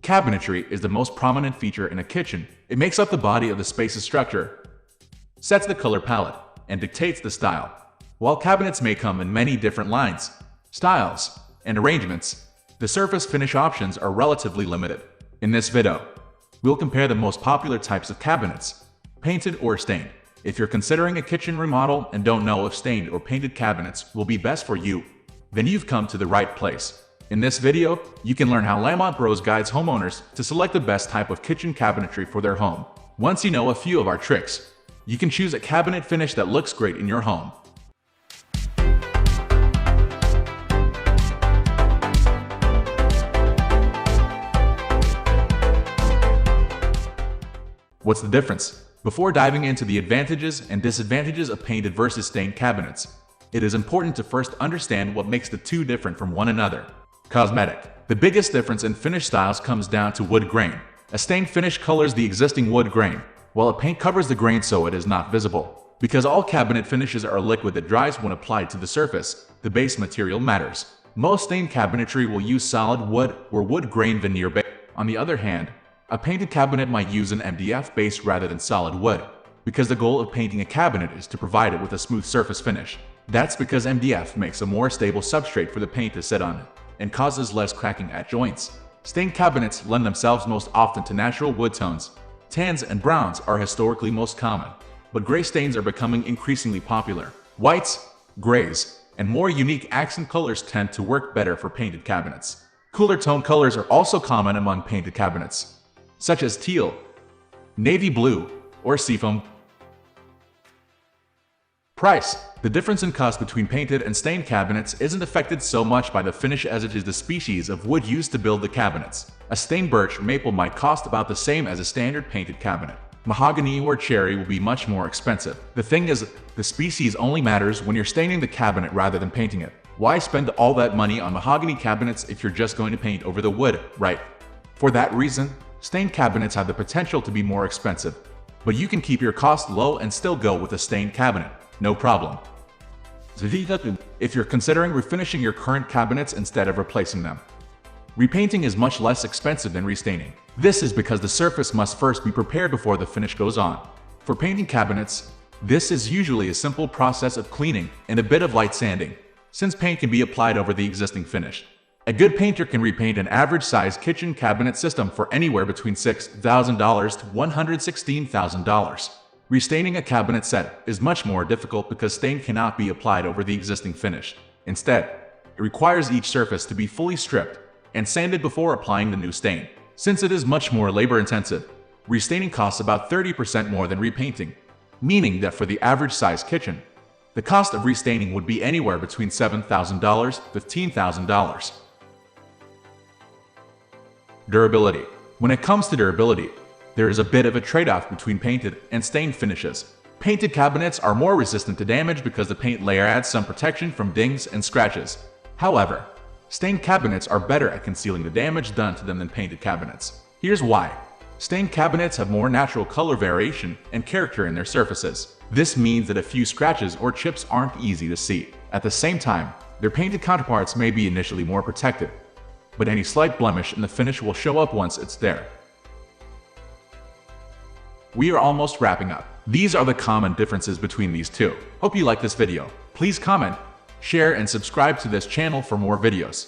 Cabinetry is the most prominent feature in a kitchen. It makes up the body of the space's structure, sets the color palette, and dictates the style. While cabinets may come in many different lines, styles, and arrangements, the surface finish options are relatively limited. In this video, we'll compare the most popular types of cabinets, painted or stained. If you're considering a kitchen remodel and don't know if stained or painted cabinets will be best for you, then you've come to the right place. In this video, you can learn how Lamont Bros guides homeowners to select the best type of kitchen cabinetry for their home. Once you know a few of our tricks, you can choose a cabinet finish that looks great in your home. What's the difference? Before diving into the advantages and disadvantages of painted versus stained cabinets, it is important to first understand what makes the two different from one another. Cosmetic. The biggest difference in finish styles comes down to wood grain. A stained finish colors the existing wood grain, while a paint covers the grain so it is not visible. Because all cabinet finishes are liquid that dries when applied to the surface, the base material matters. Most stained cabinetry will use solid wood or wood grain veneer base. On the other hand, a painted cabinet might use an MDF base rather than solid wood, because the goal of painting a cabinet is to provide it with a smooth surface finish. That's because MDF makes a more stable substrate for the paint to sit on and causes less cracking at joints. Stained cabinets lend themselves most often to natural wood tones. Tans and browns are historically most common, but gray stains are becoming increasingly popular. Whites, grays, and more unique accent colors tend to work better for painted cabinets. Cooler tone colors are also common among painted cabinets, such as teal, navy blue, or seafoam. Price. The difference in cost between painted and stained cabinets isn't affected so much by the finish as it is the species of wood used to build the cabinets. A stained birch or maple might cost about the same as a standard painted cabinet. Mahogany or cherry will be much more expensive. The thing is, the species only matters when you're staining the cabinet rather than painting it. Why spend all that money on mahogany cabinets if you're just going to paint over the wood, right? For that reason, stained cabinets have the potential to be more expensive, but you can keep your cost low and still go with a stained cabinet. No problem. If you're considering refinishing your current cabinets instead of replacing them, repainting is much less expensive than restaining. This is because the surface must first be prepared before the finish goes on. For painting cabinets, this is usually a simple process of cleaning and a bit of light sanding, since paint can be applied over the existing finish. A good painter can repaint an average-sized kitchen cabinet system for anywhere between $6,000 to $116,000. Restaining a cabinet set is much more difficult because stain cannot be applied over the existing finish. Instead, it requires each surface to be fully stripped and sanded before applying the new stain. Since it is much more labor-intensive, restaining costs about 30% more than repainting, meaning that for the average-sized kitchen, the cost of restaining would be anywhere between $7,000 to $15,000. Durability. When it comes to durability, there is a bit of a trade-off between painted and stained finishes. Painted cabinets are more resistant to damage because the paint layer adds some protection from dings and scratches. However, stained cabinets are better at concealing the damage done to them than painted cabinets. Here's why. Stained cabinets have more natural color variation and character in their surfaces. This means that a few scratches or chips aren't easy to see. At the same time, their painted counterparts may be initially more protected, but any slight blemish in the finish will show up once it's there. We are almost wrapping up. These are the common differences between these two. Hope you like this video. Please comment, share, and subscribe to this channel for more videos.